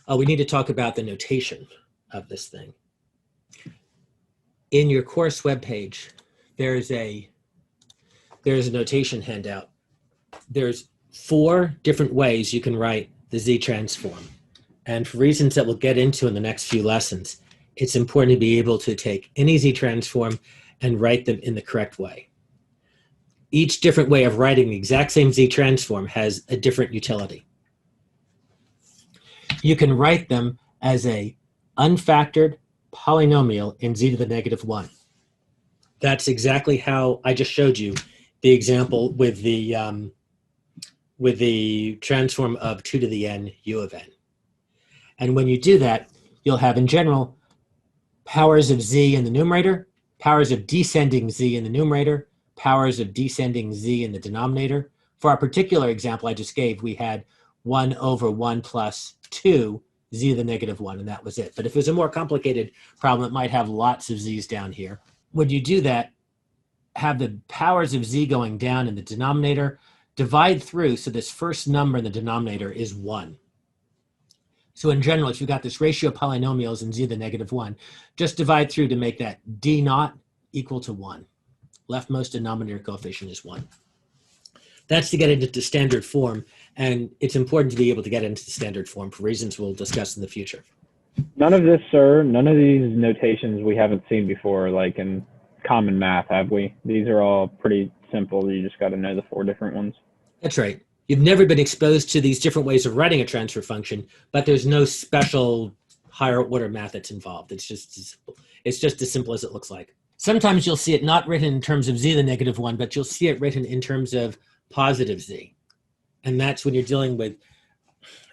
Oh, we need to talk about the notation of this thing. In your course webpage, there's a notation handout. There's 4 different ways you can write the Z transform. And for reasons that we'll get into in the next few lessons, it's important to be able to take any Z transform and write them in the correct way. Each different way of writing the exact same Z transform has a different utility. You can write them as a unfactored polynomial in Z to the negative 1. That's exactly how I just showed you the example with the transform of 2 to the n u of n. And when you do that, you'll have in general powers of z in the numerator, powers of descending z in the numerator, powers of descending z in the denominator. For our particular example I just gave, we had 1 over 1 plus 2 z to the negative 1, and that was it. But if it was a more complicated problem, it might have lots of z's down here. When you do that, have the powers of z going down in the denominator, divide through, so this first number in the denominator is 1. So in general, if you've got this ratio of polynomials in z to the negative 1, just divide through to make that d naught equal to 1. Leftmost denominator coefficient is 1. That's to get it into standard form, and it's important to be able to get into standard form for reasons we'll discuss in the future. None of this, sir, none of these notations we haven't seen before, like in common math, have we? These are all pretty simple. You just got to know the 4 different ones. That's right. You've never been exposed to these different ways of writing a transfer function, but there's no special higher order math that's involved. It's just as simple as it looks like. Sometimes you'll see it not written in terms of z to the negative 1, but you'll see it written in terms of positive z. And that's when you're dealing with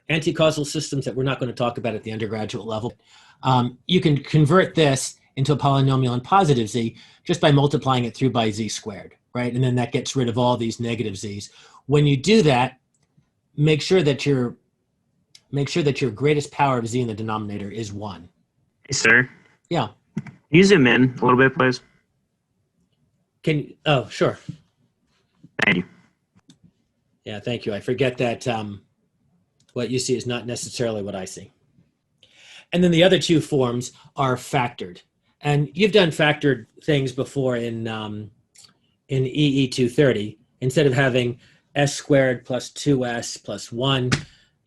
anti-causal systems that we're not going to talk about at the undergraduate level. You can convert this into a polynomial in positive z just by multiplying it through by z squared, right? And then that gets rid of all these negative z's. When you do that, make sure that your greatest power of z in the denominator is 1. Hey, sir. Yeah. Can you zoom in a little bit, please? Oh, sure. Thank you. Yeah, thank you. I forget that what you see is not necessarily what I see. And then the other 2 forms are factored. And you've done factored things before in EE431. Instead of having s squared plus 2s plus 1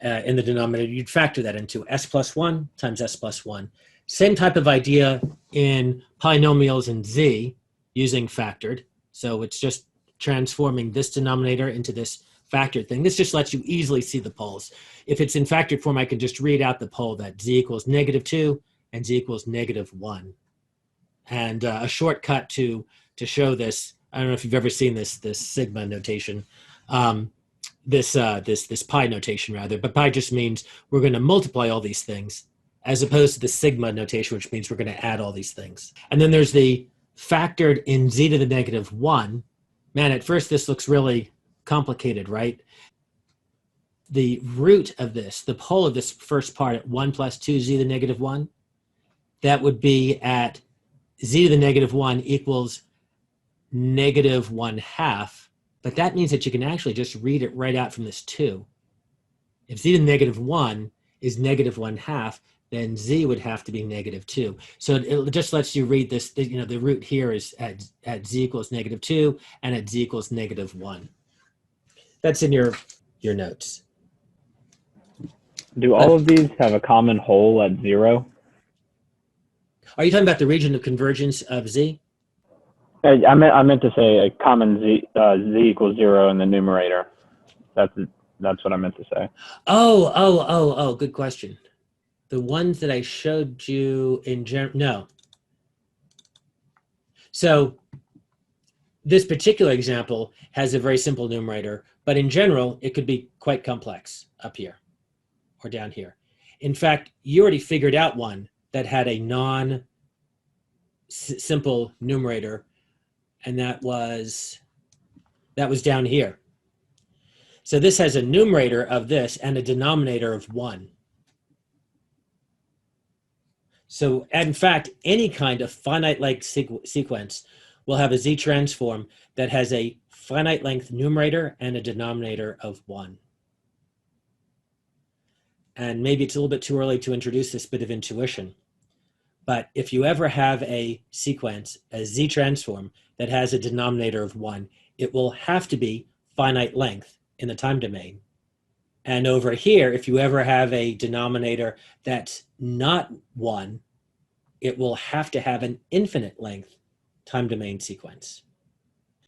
in the denominator, you'd factor that into s plus 1 times s plus 1. Same type of idea in polynomials in z using factored. So it's just transforming this denominator into this factored thing. This just lets you easily see the poles. If it's in factored form, I can just read out the pole that z equals -2 and z equals -1. And a shortcut to show this, I don't know if you've ever seen this sigma notation, this pi notation rather, but pi just means we're going to multiply all these things, as opposed to the sigma notation, which means we're going to add all these things. And then there's the factored in z to the negative 1. Man, at first this looks really complicated, right? The root of this, the pole of this first part at 1 plus 2z to the negative 1, that would be at z to the negative 1 equals -1/2, but that means that you can actually just read it right out from this 2. If z to the negative 1 is -1/2, then z would have to be -2. So it just lets you read this, the root here is at z equals -2 and at z equals -1. That's in your notes. Do all of these have a common hole at 0? Are you talking about the region of convergence of z? I meant to say a common z equals 0 in the numerator. That's what I meant to say. Oh, good question. The ones that I showed you in general, no. So this particular example has a very simple numerator, but in general, it could be quite complex up here or down here. In fact, you already figured out one that had a non-simple numerator, and that was down here. So this has a numerator of this and a denominator of 1. So in fact, any kind of finite length sequence will have a z transform that has a finite length numerator and a denominator of 1. and maybe it's a little bit too early to introduce this bit of intuition, but if you ever have a sequence, a Z transform, that has a denominator of 1, it will have to be finite length in the time domain. And over here, if you ever have a denominator that's not 1, it will have to have an infinite length time domain sequence.